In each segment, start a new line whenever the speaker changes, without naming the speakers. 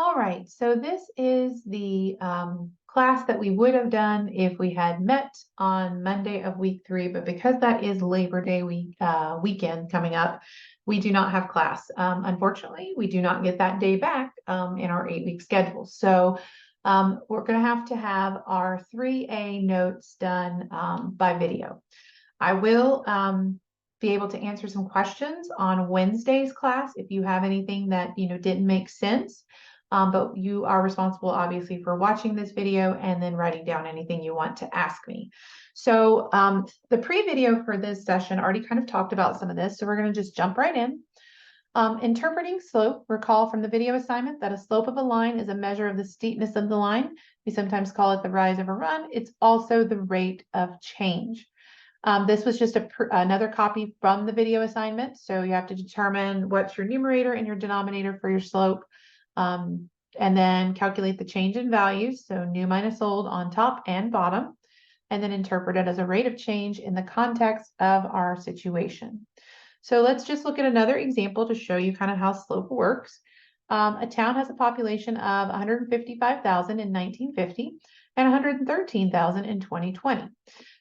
All right, so this is the class that we would have done if we had met on Monday of week 3, but because that is Labor Day weekend coming up, we do not have class. Unfortunately, we do not get that day back in our 8-week schedule. So we're going to have our 3A notes done by video. I will be able to answer some questions on Wednesday's class if you have anything that didn't make sense. But you are responsible, obviously, for watching this video and then writing down anything you want to ask me. So the pre-video for this session already kind of talked about some of this, so we're going to just jump right in. Interpreting slope, recall from the video assignment that a slope of a line is a measure of the steepness of the line. We sometimes call it the rise of a run. It's also the rate of change. This was just another copy from the video assignment, so you have to determine what's your numerator and your denominator for your slope. And then calculate the change in values, so new minus old on top and bottom, and then interpret it as a rate of change in the context of our situation. So let's just look at another example to show you kind of how slope works. A town has a population of 155,000 in 1950 and 113,000 in 2020.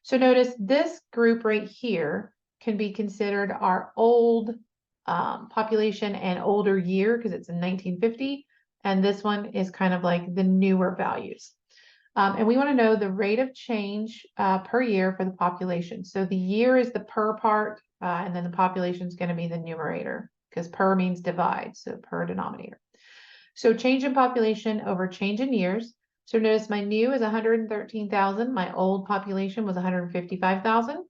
So notice this group right here can be considered our old population and older year because it's in 1950. And this one is kind of like the newer values. And we want to know the rate of change per year for the population. So the year is the per part, and then the population is going to be the numerator because per means divide, so per denominator. So change in population over change in years. So notice my new is 113,000. My old population was 155,000.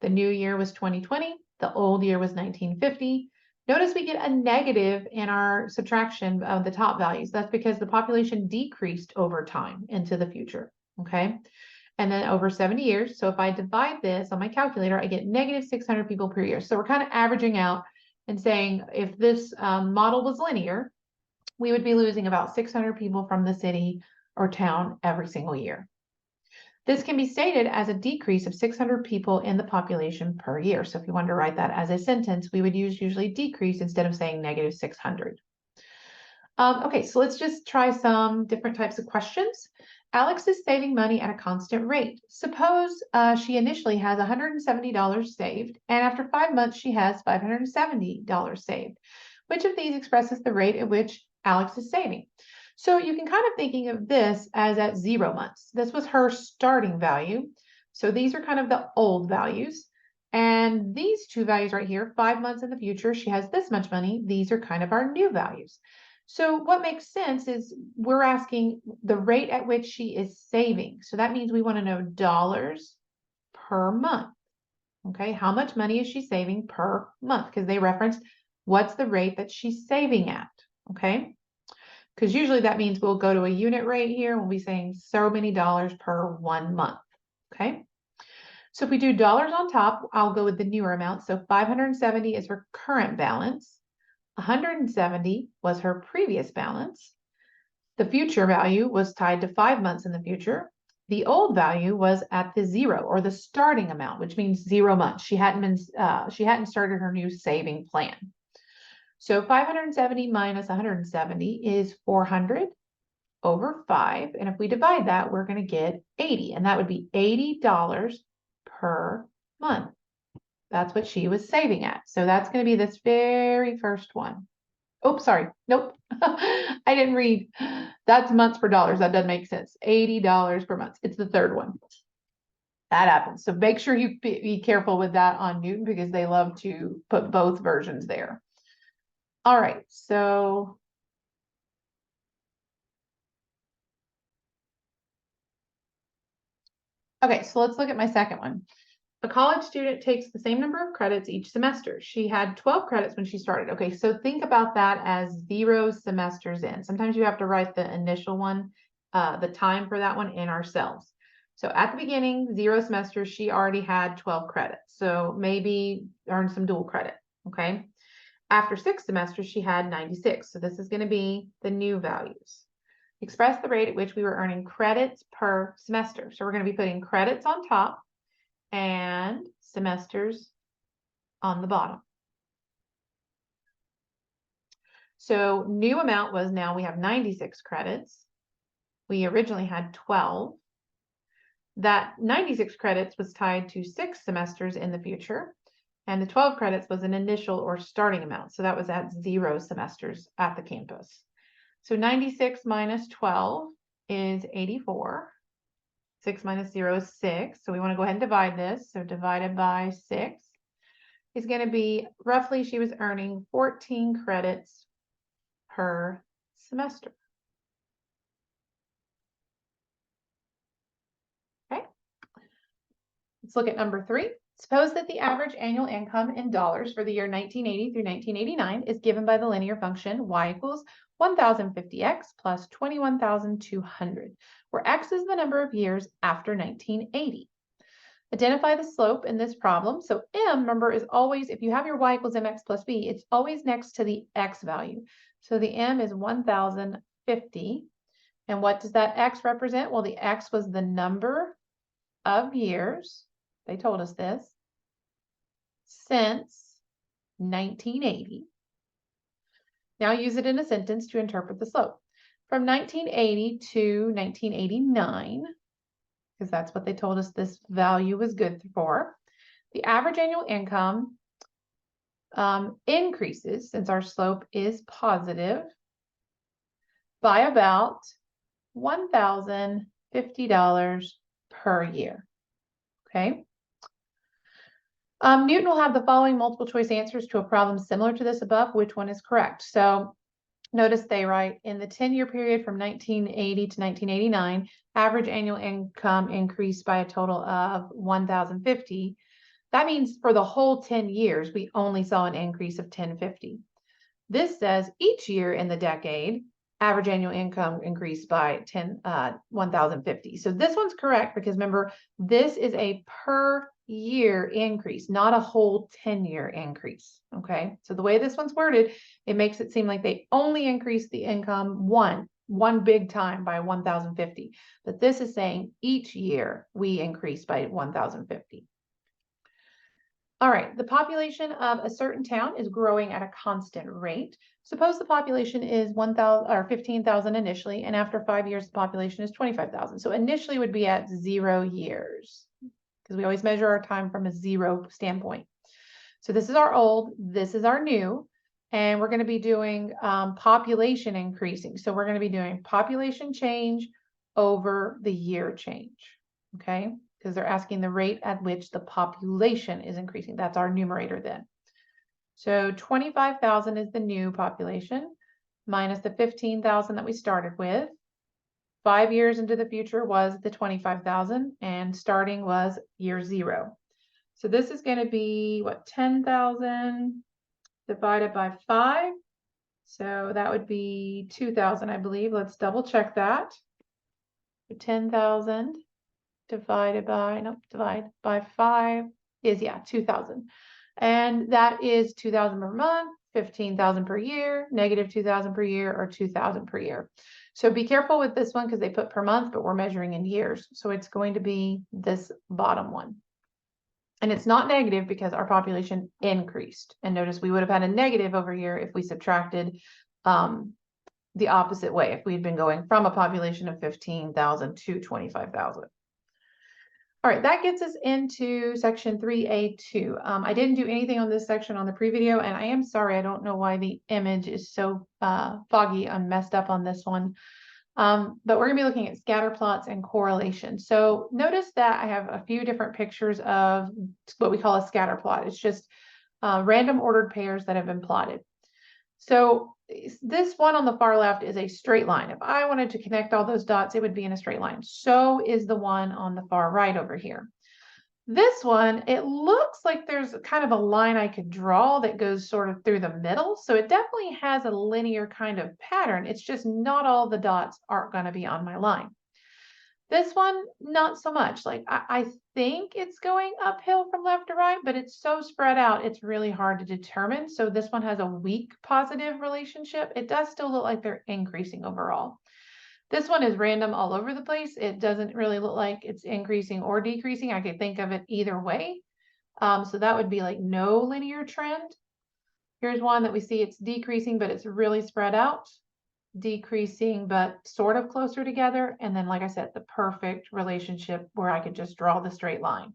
The new year was 2020. The old year was 1950. Notice we get a negative in our subtraction of the top values. That's because the population decreased over time into the future, okay? And then over 70 years, so if I divide this on my calculator, I get negative 600 people per year. So we're kind of averaging out and saying if this model was linear, we would be losing about 600 people from the city or town every single year. This can be stated as a decrease of 600 people in the population per year. So if you wanted to write that as a sentence, we would use usually decrease instead of saying negative 600. Okay, so let's just try some different types of questions. Alex is saving money at a constant rate. Suppose she initially has $170 saved, and after 5 months, she has $570 saved. Which of these expresses the rate at which Alex is saving? So you can kind of thinking of this as at 0 months. This was her starting value. So these are kind of the old values. And these two values right here, 5 months in the future, she has this much money. These are kind of our new values. So what makes sense is we're asking the rate at which she is saving. So that means we want to know dollars per month. Okay, how much money is she saving per month? Because they referenced what's the rate that she's saving at. Okay. Because usually that means we'll go to a unit rate here. We'll be saying so many dollars per 1 month, okay? So if we do dollars on top, I'll go with the newer amount. So 570 is her current balance. 170 was her previous balance. The future value was tied to 5 months in the future. The old value was at the 0 or the starting amount, which means 0 months. She hadn't started her new saving plan. So 570 minus 170 is 400 over 5. And if we divide that, we're going to get 80. And that would be $80 per month. That's what she was saving at. So that's going to be this very first one. Oh, sorry. Nope. I didn't read. That's months per dollars. That doesn't make sense. $80 per month. It's the third one. That happens. So make sure you be careful with that on Newton because they love to put both versions there. All right, so okay, so let's look at my second one. A college student takes the same number of credits each semester. She had 12 credits when she started. Okay, so think about that as 0 semesters in. Sometimes you have to write the initial one, the time for that one in our cells. So at the beginning, 0 semesters, she already had 12 credits. So maybe earn some dual credit, okay? After 6 semesters, she had 96. So this is going to be the new values. Express the rate at which we were earning credits per semester. So we're going to be putting credits on top and semesters on the bottom. So new amount was now we have 96 credits. We originally had 12. That 96 credits was tied to 6 semesters in the future, and the 12 credits was an initial or starting amount. So that was at 0 semesters at the campus. So 96 minus 12 is 84. 6 minus 0 is 6. So we want to go ahead and divide this. So divided by 6 is going to be roughly she was earning 14 credits per semester. Okay. Let's look at number 3. Suppose that the average annual income in dollars for the year 1980 through 1989 is given by the linear function y equals 1050x plus 21,200, where x is the number of years after 1980. Identify the slope in this problem. So m, remember, is always, if you have your y equals mx plus b, it's always next to the x value. So the m is 1050. And what does that x represent? Well, the x was the number of years, they told us this, since 1980. Now use it in a sentence to interpret the slope. From 1980 to 1989, because that's what they told us this value was good for, the average annual income increases, since our slope is positive, by about $1,050 per year. Okay. Newton will have the following multiple choice answers to a problem similar to this above. Which one is correct? So notice they write in the 10-year period from 1980 to 1989, average annual income increased by a total of 1,050. That means for the whole 10 years, we only saw an increase of 1,050. This says each year in the decade, average annual income increased by 1,050. So this one's correct because remember, this is a per year increase, not a whole 10-year increase. Okay, so the way this one's worded, it makes it seem like they only increase the income one big time by 1,050. But this is saying each year we increase by 1,050. All right, the population of a certain town is growing at a constant rate. Suppose the population is 1,000 or 15,000 initially, and after 5 years, the population is 25,000. So initially would be at 0 years, because we always measure our time from a 0 standpoint. So this is our old, this is our new, and we're going to be doing population increasing. So we're going to be doing population change over the year change, okay? Because they're asking the rate at which the population is increasing. That's our numerator then. So 25,000 is the new population minus the 15,000 that we started with. 5 years into the future was the 25,000 and starting was year 0. So this is going to be what, 10,000 divided by 5. So that would be 2,000, I believe. Let's double check that. 10,000 divided by 5 is, 2,000. And that is 2,000 per month, 15,000 per year, negative 2,000 per year, or 2,000 per year. So be careful with this one because they put per month, but we're measuring in years. So it's going to be this bottom one. And it's not negative because our population increased. And notice we would have had a negative over here if we subtracted the opposite way, if we'd been going from a population of 15,000 to 25,000. All right, that gets us into section 3A.2. I didn't do anything on this section on the pre-video, and I am sorry, I don't know why the image is so foggy and messed up on this one. But we're going to be looking at scatter plots and correlation. So notice that I have a few different pictures of what we call a scatter plot. It's just random ordered pairs that have been plotted. So this one on the far left is a straight line. If I wanted to connect all those dots, it would be in a straight line. So is the one on the far right over here. This one, it looks like there's kind of a line I could draw that goes sort of through the middle. So it definitely has a linear kind of pattern. It's just not all the dots are going to be on my line. This one, not so much. Like I think it's going uphill from left to right, but it's so spread out, it's really hard to determine. So this one has a weak positive relationship. It does still look like they're increasing overall. This one is random all over the place. It doesn't really look like it's increasing or decreasing. I could think of it either way. So that would be like no linear trend. Here's one that we see it's decreasing, but it's really spread out, decreasing, but sort of closer together. And then, like I said, the perfect relationship where I could just draw the straight line.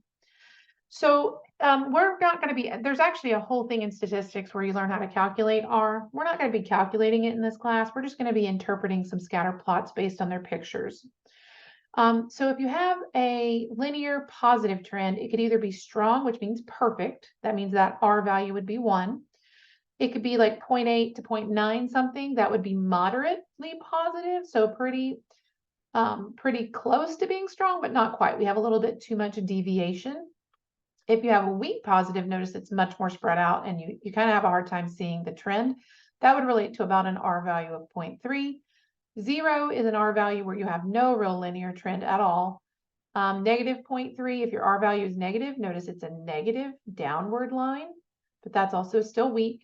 So we're not going to be, there's actually a whole thing in statistics where you learn how to calculate R. We're not going to be calculating it in this class. We're just going to be interpreting some scatter plots based on their pictures. So if you have a linear positive trend, it could either be strong, which means perfect. That means that R value would be 1. It could be like 0.8 to 0.9 something. That would be moderately positive. So pretty close to being strong, but not quite. We have a little bit too much deviation. If you have a weak positive, notice it's much more spread out and you kind of have a hard time seeing the trend. That would relate to about an R value of 0.3. 0 is an R value where you have no real linear trend at all. Negative 0.3, if your R value is negative, notice it's a negative downward line, but that's also still weak.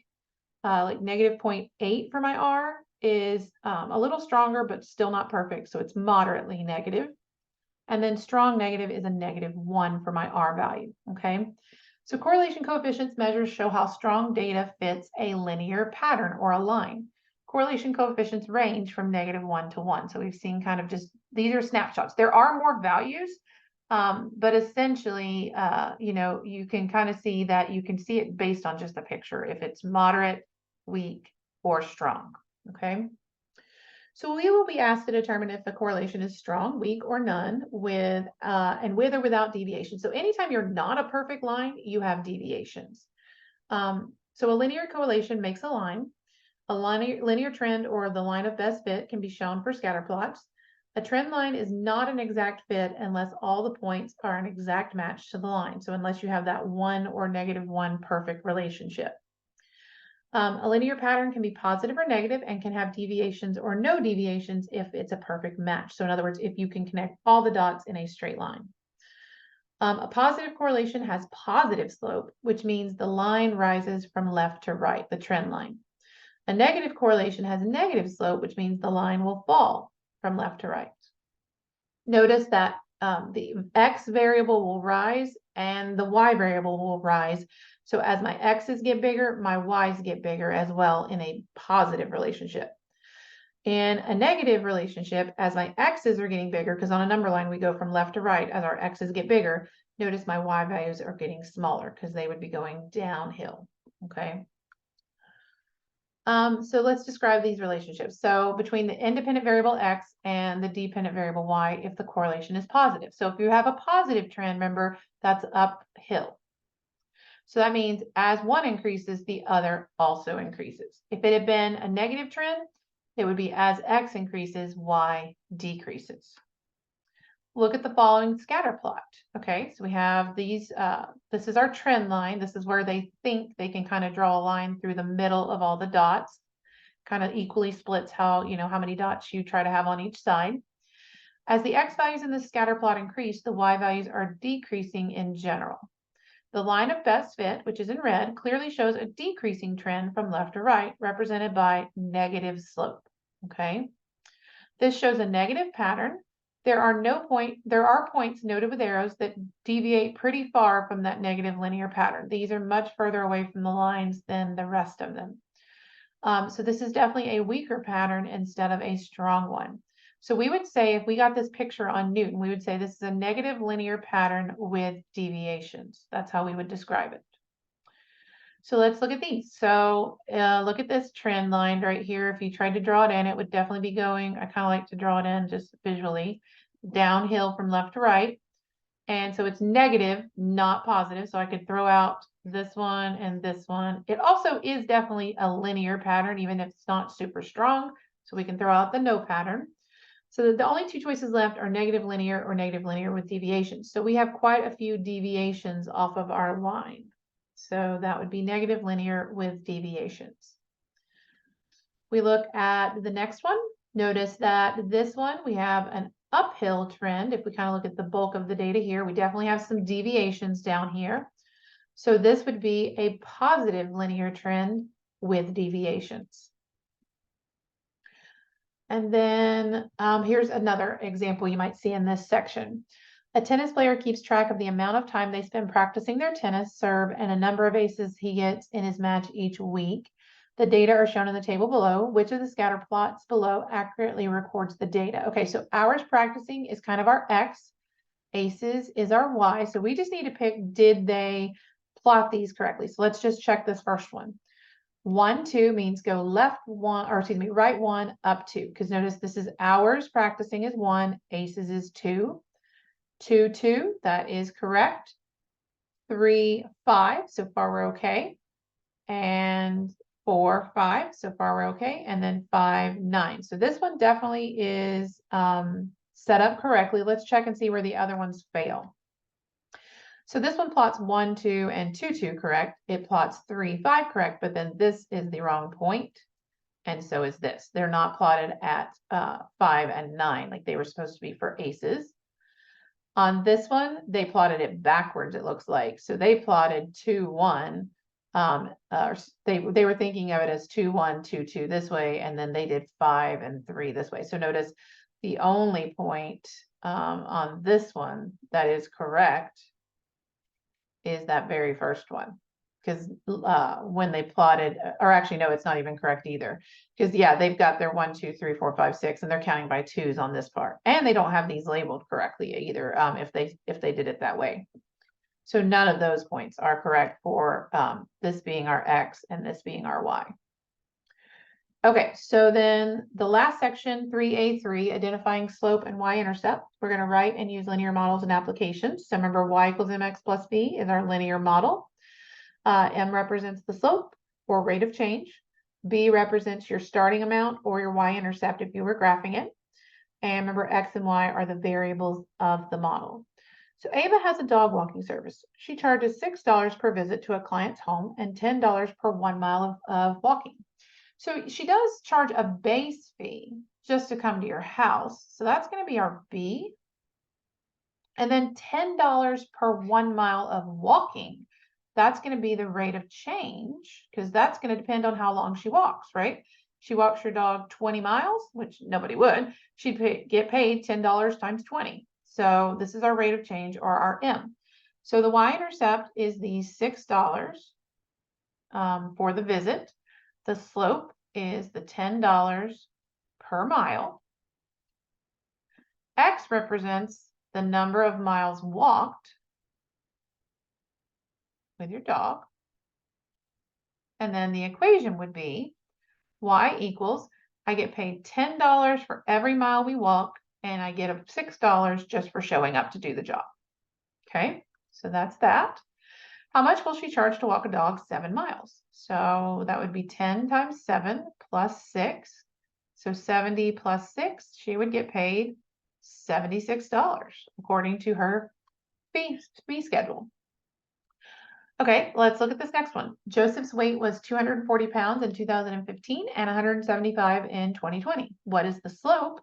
Like negative 0.8 for my R is a little stronger, but still not perfect. So it's moderately negative. And then strong negative is a -1 for my R value, okay? So correlation coefficients measures show how strong data fits a linear pattern or a line. Correlation coefficients range from -1 to 1. So we've seen kind of just, these are snapshots. There are more values, but essentially, you can kind of see that you can see it based on just the picture, if it's moderate, weak, or strong, okay? So we will be asked to determine if the correlation is strong, weak, or none with or without deviation. So anytime you're not a perfect line, you have deviations. So a linear correlation makes a line. A linear trend or the line of best fit can be shown for scatter plots. A trend line is not an exact fit unless all the points are an exact match to the line. So unless you have that 1 or -1 perfect relationship. A linear pattern can be positive or negative and can have deviations or no deviations if it's a perfect match. So in other words, if you can connect all the dots in a straight line. A positive correlation has positive slope, which means the line rises from left to right, the trend line. A negative correlation has negative slope, which means the line will fall from left to right. Notice that the X variable will rise and the Y variable will rise. So as my X's get bigger, my Y's get bigger as well in a positive relationship. In a negative relationship, as my X's are getting bigger, because on a number line, we go from left to right as our X's get bigger, notice my Y values are getting smaller because they would be going downhill, okay? So let's describe these relationships. So between the independent variable X and the dependent variable Y, if the correlation is positive. So if you have a positive trend, remember, that's uphill. So that means as one increases, the other also increases. If it had been a negative trend, it would be as X increases, Y decreases. Look at the following scatter plot. Okay, so we have these, this is our trend line. This is where they think they can kind of draw a line through the middle of all the dots. Kind of equally splits how many dots you try to have on each side. As the X values in the scatter plot increase, the Y values are decreasing in general. The line of best fit, which is in red, clearly shows a decreasing trend from left to right, represented by negative slope. Okay, this shows a negative pattern. There are points noted with arrows that deviate pretty far from that negative linear pattern. These are much further away from the lines than the rest of them. So this is definitely a weaker pattern instead of a strong one. So we would say, if we got this picture on Newton, we would say this is a negative linear pattern with deviations. That's how we would describe it. So let's look at these. So look at this trend line right here. If you tried to draw it in, it would definitely be going, I kind of like to draw it in just visually, downhill from left to right. And so it's negative, not positive. So I could throw out this one and this one. It also is definitely a linear pattern, even if it's not super strong. So we can throw out the no pattern. So the only two choices left are negative linear or negative linear with deviations. So we have quite a few deviations off of our line. So that would be negative linear with deviations. We look at the next one. Notice that this one, we have an uphill trend. If we kind of look at the bulk of the data here, we definitely have some deviations down here. So this would be a positive linear trend with deviations. And then here's another example you might see in this section. A tennis player keeps track of the amount of time they spend practicing their tennis serve and a number of aces he gets in his match each week. The data are shown in the table below. Which of the scatter plots below accurately records the data? Okay, so hours practicing is kind of our X. ACEs is our Y. So we just need to pick, did they plot these correctly? So let's just check this first one. 1, 2 means go left 1, or excuse me, right 1, up 2. Because notice this is hours practicing is 1, ACEs is 2. 2, 2, that is correct. 3, 5, so far we're okay. And 4, 5, so far we're okay. And then 5, 9. So this one definitely is set up correctly. Let's check and see where the other ones fail. So this one plots 1, 2, and 2, 2 correct. It plots 3, 5 correct, but then this is the wrong point. And so is this. They're not plotted at 5 and 9 like they were supposed to be for ACEs. On this one, they plotted it backwards, it looks like. So they plotted 2, 1. They were thinking of it as 2, 1, 2, 2 this way, and then they did 5 and 3 this way. So notice the only point on this one that is correct is that very first one. Because when they plotted, or actually, no, it's not even correct either. Because yeah, they've got their 1, 2, 3, 4, 5, 6, and they're counting by twos on this part. And they don't have these labeled correctly either, if they did it that way. So none of those points are correct for this being our X and this being our Y. Okay, so then the last section, 3A.3, identifying slope and y-intercept. We're going to write and use linear models and applications. So remember, y equals mx plus b is our linear model. M represents the slope or rate of change. B represents your starting amount or your y-intercept if you were graphing it. And remember, x and y are the variables of the model. So Ava has a dog walking service. She charges $6 per visit to a client's home and $10 per 1 mile of walking. So she does charge a base fee just to come to your house. So that's going to be our B. And then $10 per 1 mile of walking. That's going to be the rate of change because that's going to depend on how long she walks, right? She walks her dog 20 miles, which nobody would. She'd get paid $10 times 20. So this is our rate of change or our M. So the y-intercept is the $6 for the visit. The slope is the $10 per mile. X represents the number of miles walked with your dog. And then the equation would be y equals, I get paid $10 for every mile we walk, and I get $6 just for showing up to do the job. Okay, so that's that. How much will she charge to walk a dog 7 miles? So that would be 10 times 7 plus 6. So 70 plus 6, she would get paid $76 according to her fee schedule. Okay, let's look at this next one. Joseph's weight was 240 pounds in 2015 and 175 in 2020. What is the slope?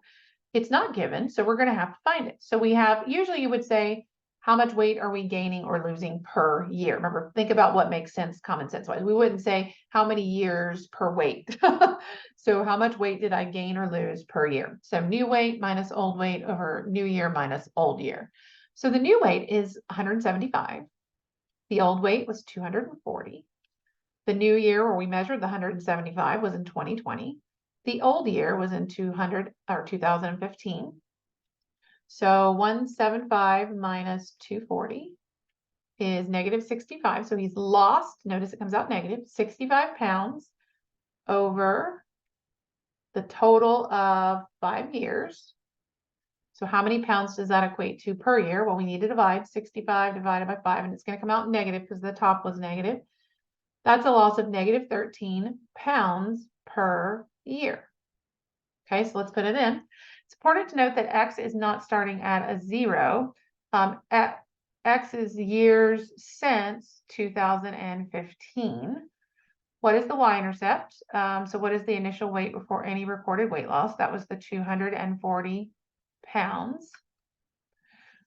It's not given, so we're going to have to find it. So we have, usually you would say, how much weight are we gaining or losing per year? Remember, think about what makes sense common sense wise. We wouldn't say how many years per weight. So how much weight did I gain or lose per year? So new weight minus old weight over new year minus old year. So the new weight is 175. The old weight was 240. The new year where we measured the 175 was in 2020. The old year was in 2015. So 175 minus 240 is negative 65. So he's lost, notice it comes out negative, 65 pounds over the total of 5 years. So how many pounds does that equate to per year? Well, we need to divide 65 divided by 5, and it's going to come out negative because the top was negative. That's a loss of negative 13 pounds per year. Okay, so let's put it in. It's important to note that X is not starting at a 0. X is years since 2015. What is the y-intercept? So what is the initial weight before any recorded weight loss? That was the 240 pounds.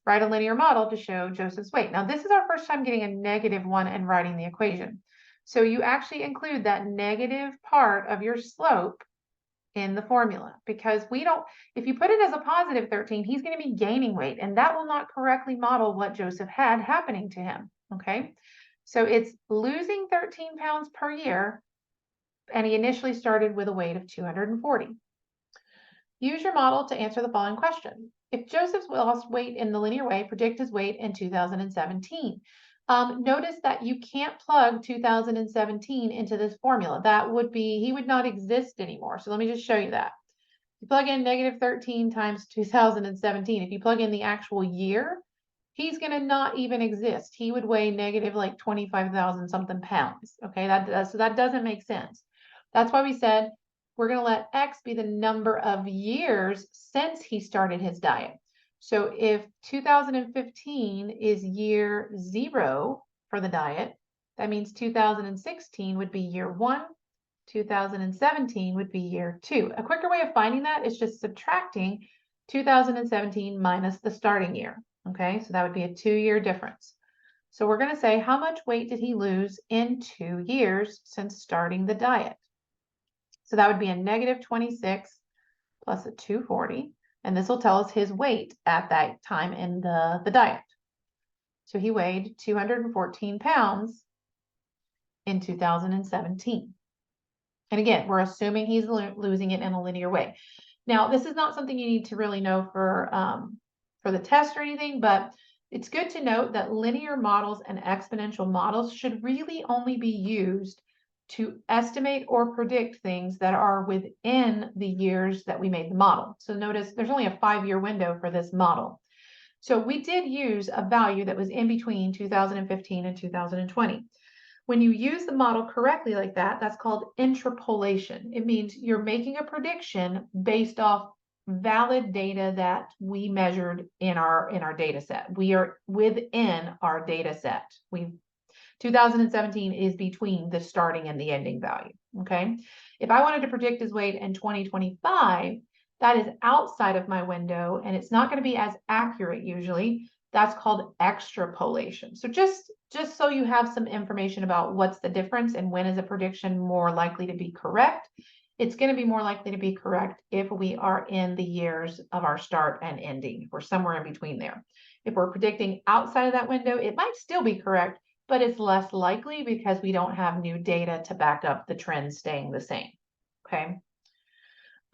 Write a linear model to show Joseph's weight. Now, this is our first time getting a -1 and writing the equation. So you actually include that negative part of your slope in the formula because if you put it as a positive 13, he's going to be gaining weight, and that will not correctly model what Joseph had happening to him. Okay, so it's losing 13 pounds per year and he initially started with a weight of 240. Use your model to answer the following question. If Joseph's lost weight in the linear way, predict his weight in 2017. Notice that you can't plug 2017 into this formula. That would be, he would not exist anymore. So let me just show you that. You plug in negative 13 times 2017. If you plug in the actual year, he's going to not even exist. He would weigh negative like 25,000 something pounds. Okay, so that doesn't make sense. That's why we said we're going to let X be the number of years since he started his diet. So if 2015 is year 0 for the diet, that means 2016 would be year 1. 2017 would be year 2. A quicker way of finding that is just subtracting 2017 minus the starting year. Okay, so that would be a 2-year difference. So we're going to say, how much weight did he lose in 2 years since starting the diet? So that would be a negative 26 plus a 240. And this will tell us his weight at that time in the diet. So he weighed 214 pounds in 2017. And again, we're assuming he's losing it in a linear way. Now, this is not something you need to really know for the test or anything, but it's good to note that linear models and exponential models should really only be used to estimate or predict things that are within the years that we made the model. So notice there's only a 5-year window for this model. So we did use a value that was in between 2015 and 2020. When you use the model correctly like that, that's called interpolation. It means you're making a prediction based off valid data that we measured in our data set. We are within our data set. 2017 is between the starting and the ending value. Okay. If I wanted to predict his weight in 2025, that is outside of my window and it's not going to be as accurate usually. That's called extrapolation. So just so you have some information about what's the difference and when is a prediction more likely to be correct, it's going to be more likely to be correct if we are in the years of our start and ending. If we're somewhere in between there. If we're predicting outside of that window, it might still be correct, but it's less likely because we don't have new data to back up the trends staying the same. Okay.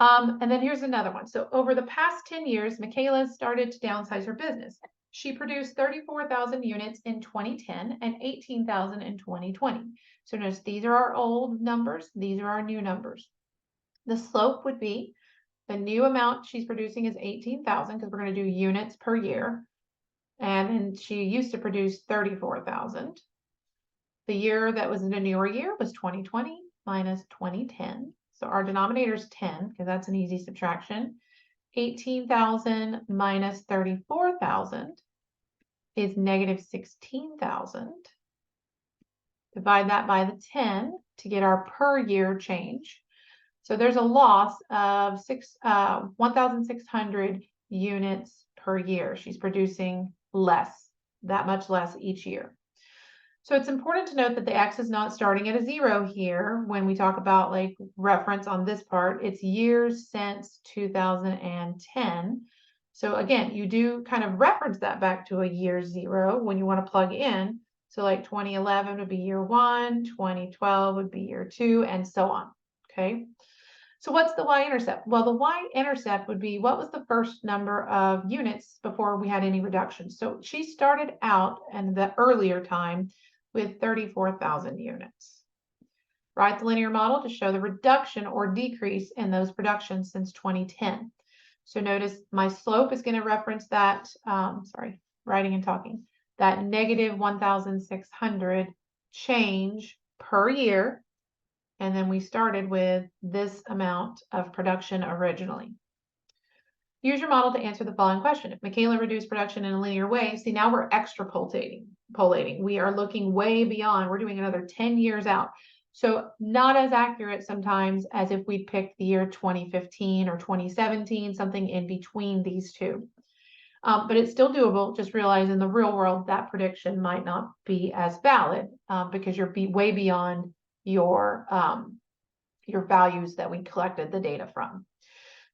And then here's another one. So over the past 10 years, Michaela started to downsize her business. She produced 34,000 units in 2010 and 18,000 in 2020. So notice these are our old numbers. These are our new numbers. The slope would be the new amount she's producing is 18,000 because we're going to do units per year. And then she used to produce 34,000. The year that was in a newer year was 2020 minus 2010. So our denominator is 10 because that's an easy subtraction. 18,000 minus 34,000 is negative 16,000. Divide that by the 10 to get our per year change. So there's a loss of 1,600 units per year. She's producing less, that much less each year. So it's important to note that the X is not starting at a 0 here when we talk about like reference on this part. It's years since 2010. So again, you do kind of reference that back to a year 0 when you want to plug in. So like 2011 would be year 1, 2012 would be year 2, and so on. Okay. So what's the y-intercept? Well, the y-intercept would be what was the first number of units before we had any reductions. So she started out in the earlier time with 34,000 units. Write the linear model to show the reduction or decrease in those productions since 2010. So notice my slope is going to reference that, writing and talking, that negative 1,600 change per year. And then we started with this amount of production originally. Use your model to answer the following question. If Michaela reduced production in a linear way, see now we're extrapolating. We are looking way beyond. We're doing another 10 years out. So not as accurate sometimes as if we picked the year 2015 or 2017, something in between these two. But it's still doable. Just realize in the real world that prediction might not be as valid because you're way beyond your values that we collected the data from.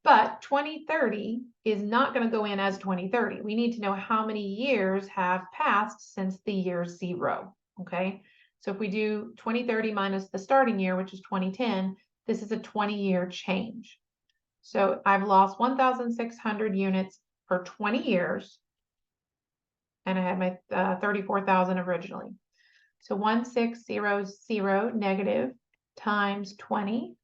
But 2030 is not going to go in as 2030. We need to know how many years have passed since the year 0. Okay, So if we do 2030 minus the starting year, which is 2010, this is a 20-year change. So I've lost 1,600 units for 20 years, and I had my 34,000 originally. So 1,600 negative times 20,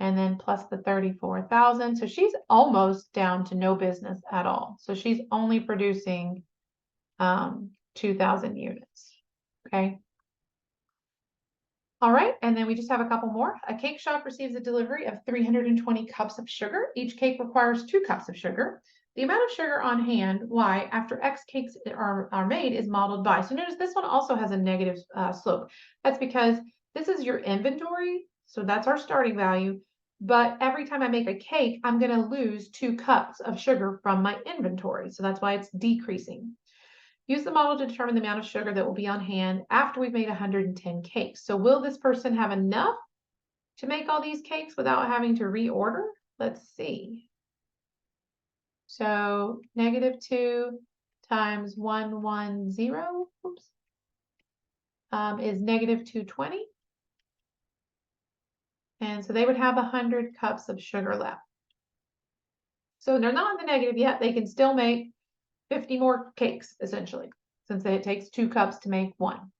and then plus the 34,000. So she's almost down to no business at all. So she's only producing 2,000 units. Okay. All right, and then we just have a couple more. A cake shop receives a delivery of 320 cups of sugar. Each cake requires 2 cups of sugar. The amount of sugar on hand, Y, after X cakes are made is modeled by. So notice this one also has a negative slope. That's because this is your inventory, so that's our starting value. But every time I make a cake, I'm going to lose 2 cups of sugar from my inventory. So that's why it's decreasing. Use the model to determine the amount of sugar that will be on hand after we've made 110 cakes. So will this person have enough to make all these cakes without having to reorder? Let's see. So -2 times 110 is -220. And so they would have 100 cups of sugar left. So they're not in the negative yet. They can still make 50 more cakes, essentially, since it takes 2 cups to make 1.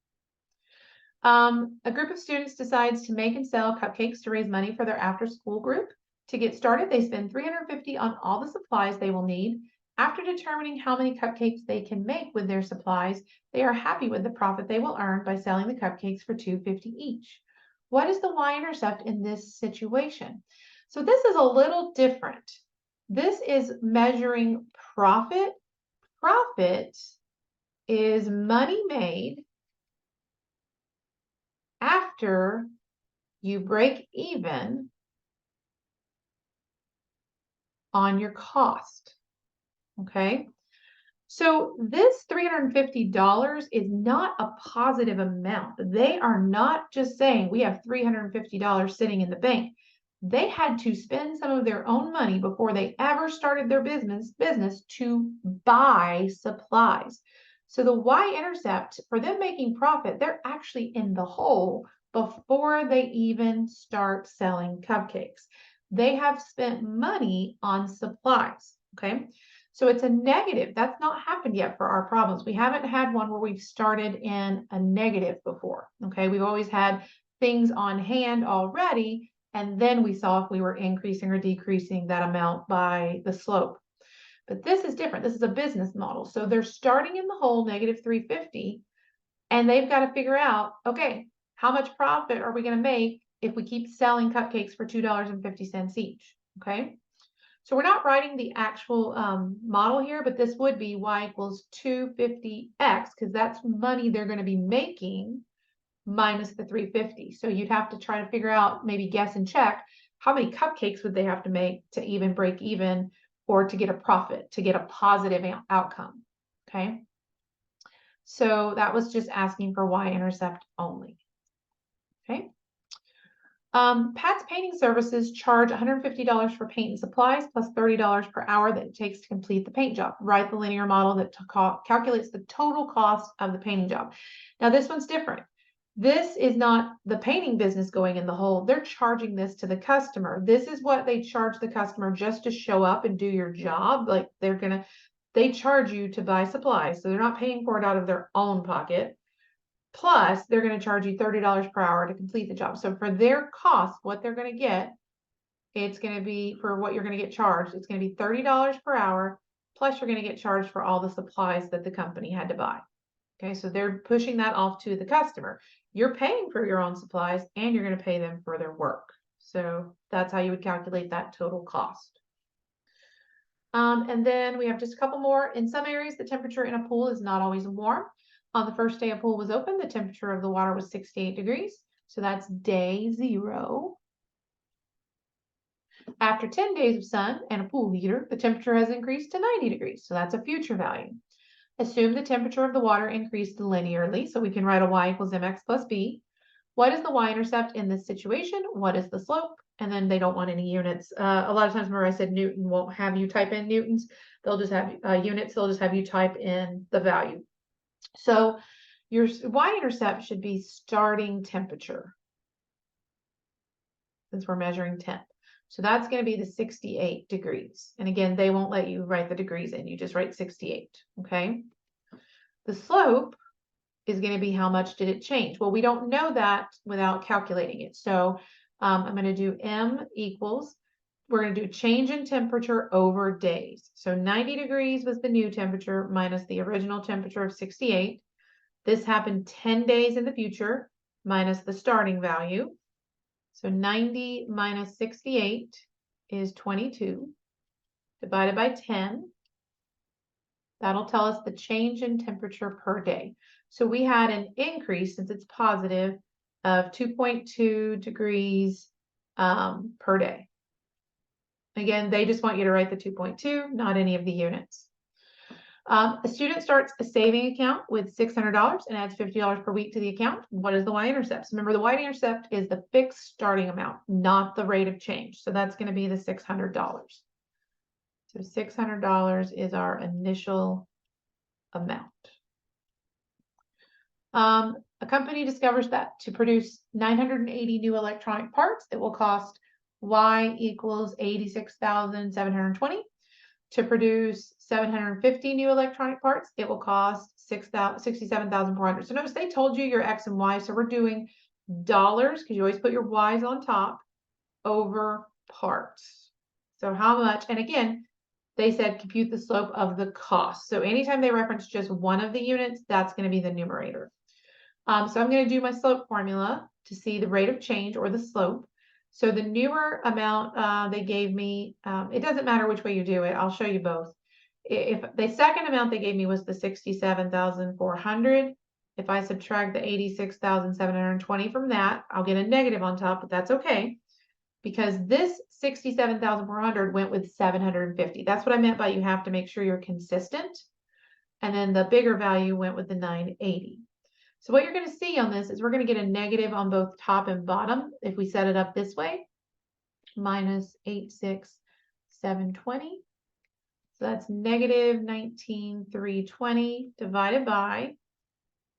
A group of students decides to make and sell cupcakes to raise money for their after-school group. To get started, they spend $350 on all the supplies they will need. After determining how many cupcakes they can make with their supplies, they are happy with the profit they will earn by selling the cupcakes for $250 each. What is the y-intercept in this situation? So this is a little different. This is measuring profit. Profit is money made after you break even on your cost. Okay. So this $350 is not a positive amount. They are not just saying we have $350 sitting in the bank. They had to spend some of their own money before they ever started their business to buy supplies. So the y-intercept for them making profit, they're actually in the hole before they even start selling cupcakes. They have spent money on supplies. Okay. So it's a negative. That's not happened yet for our problems. We haven't had one where we've started in a negative before. Okay. We've always had things on hand already, and then we saw if we were increasing or decreasing that amount by the slope. But this is different. This is a business model. So they're starting in the hole, -350, and they've got to figure out, okay, how much profit are we going to make if we keep selling cupcakes for $2.50 each? Okay. So we're not writing the actual model here, but this would be y equals 250x, because that's money they're going to be making minus the 350. So you'd have to try to figure out, maybe guess and check, how many cupcakes would they have to make to even break even or to get a profit, to get a positive outcome. Okay. So that was just asking for y-intercept only. Okay. Pat's Painting Services charge $150 for paint and supplies plus $30 per hour that it takes to complete the paint job. Write the linear model that calculates the total cost of the painting job. Now this one's different. This is not the painting business going in the hole. They're charging this to the customer. This is what they charge the customer just to show up and do your job. Like they charge you to buy supplies. So they're not paying for it out of their own pocket. Plus, they're going to charge you $30 per hour to complete the job. So for their cost, what they're going to get, it's going to be, for what you're going to get charged, it's going to be $30 per hour, plus you're going to get charged for all the supplies that the company had to buy. Okay, so they're pushing that off to the customer. You're paying for your own supplies, and you're going to pay them for their work. So that's how you would calculate that total cost. And then we have just a couple more. In some areas, the temperature in a pool is not always warm. On the first day a pool was open, the temperature of the water was 68 degrees. So that's day 0. After 10 days of sun and a pool heater, the temperature has increased to 90 degrees. So that's a future value. Assume the temperature of the water increased linearly. So we can write a y equals mx plus b. What is the y-intercept in this situation? What is the slope? And then they don't want any units. A lot of times, remember I said Newton won't have you type in newtons. They'll just have units. They'll just have you type in the value. So Your y-intercept should be starting temperature, since we're measuring temp. So that's going to be the 68 degrees. And again, they won't let you write the degrees in. You just write 68, okay? The slope is going to be how much did it change? Well, we don't know that without calculating it. So I'm going to do M equals, we're going to do change in temperature over days. So 90 degrees was the new temperature minus the original temperature of 68. This happened 10 days in the future minus the starting value. So 90 minus 68 is 22 divided by 10. That'll tell us the change in temperature per day. So we had an increase, since it's positive, of 2.2 degrees per day. Again, they just want you to write the 2.2, not any of the units. A student starts a saving account with $600 and adds $50 per week to the account. What is the y-intercept? Remember, the y-intercept is the fixed starting amount, not the rate of change. So that's going to be the $600. So $600 is our initial amount. A company discovers that to produce 980 new electronic parts, it will cost Y equals 86,720. To produce 750 new electronic parts, it will cost 67,400. So notice they told you your X and Y. So we're doing dollars, because you always put your Y's on top, over parts. So how much? And again, they said compute the slope of the cost. So anytime they reference just one of the units, that's going to be the numerator. So I'm going to do my slope formula to see the rate of change, or the slope. So the newer amount they gave me, it doesn't matter which way you do it. I'll show you both. If the second amount they gave me was the 67,400, if I subtract the 86,720 from that, I'll get a negative on top, but that's okay, because this 67,400 went with 750. That's what I meant by you have to make sure you're consistent. And then the bigger value went with the 980. So what you're going to see on this is we're going to get a negative on both top and bottom if we set it up this way, minus 86,720. So that's negative 19,320 divided by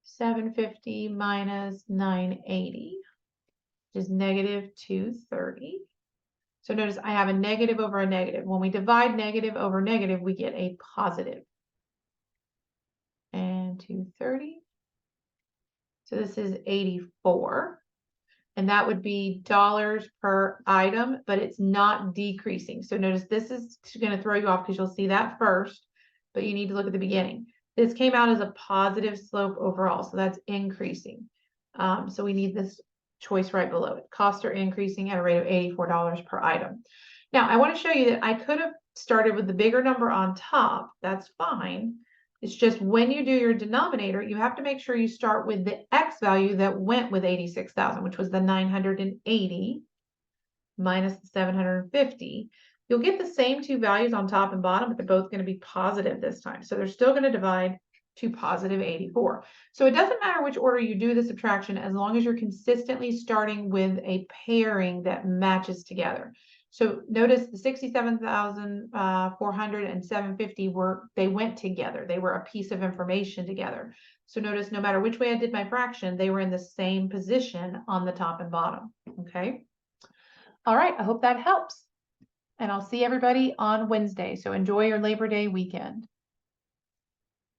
750 minus 980, which is negative 230. So notice I have a negative over a negative. When we divide negative over negative, we get a positive. And 230. So this is 84, and that would be dollars per item, but it's not decreasing. So notice this is going to throw you off, because you'll see that first, but you need to look at the beginning. This came out as a positive slope overall, so that's increasing. So we need this choice right below it. Costs are increasing at a rate of $84 per item. Now, I want to show you that I could have started with the bigger number on top. That's fine. It's just when you do your denominator, you have to make sure you start with the X value that went with 86,000, which was the 980 minus the 750. You'll get the same two values on top and bottom, but they're both going to be positive this time. So they're still going to divide to positive 84. So it doesn't matter which order you do the subtraction, as long as you're consistently starting with a pairing that matches together. So notice the 67,400 and 750 they went together. They were a piece of information together. So notice no matter which way I did my fraction, they were in the same position on the top and bottom. Okay. All right. I hope that helps. And I'll see everybody on Wednesday. So enjoy your Labor Day weekend.